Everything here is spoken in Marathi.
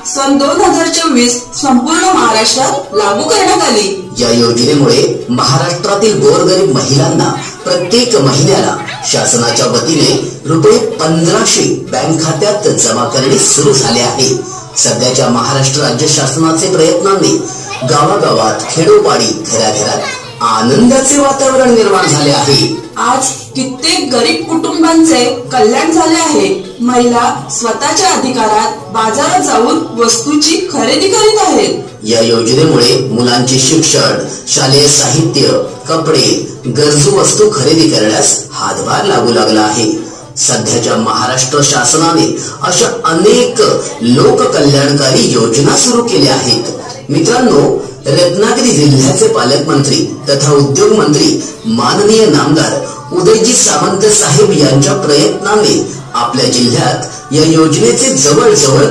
सन 2024 संपूर्ण महाराष्ट्रात लागू करण्यात आली। या योजनेमुळे महाराष्ट्रातील गोरगरीब महिलांना प्रत्येक महिन्याला शासनाच्या वतीने रुपये 1500 बँक खात्यात जमा करणे सुरू झाले आहे। सध्याच्या महाराष्ट्र राज्य शासनाचे प्रयत्नांनी गावागावात, खेडोपाडी, घराघरात आनंदाचे वातावरण निर्माण झाले आहे। आज कित्येक गरीब कुटुंबांचे कल्याण झाले आहे। महिला स्वतःच्या अधिकारात बाजारात जाऊन वस्तूची खरेदी करीत आहेत। या योजनेमुळे मुलांचे शिक्षण, शालेय साहित्य, कपडे, गरजू वस्तू खरेदी करण्यास हातभार लागू लागला आहे। सध्याच्या महाराष्ट्र शासनाने अशा अनेक लोककल्याणकारी योजना सुरू केल्या आहेत। मित्रांनो, रत्नागिरी जिल्ह्याचे पालकमंत्री तथा उद्योग मंत्री माननीय नामदार उदयजी सामंत साहेब यांच्या प्रयत्नाने आपल्या जिल्ह्यात या योजनेचे जवळजवळ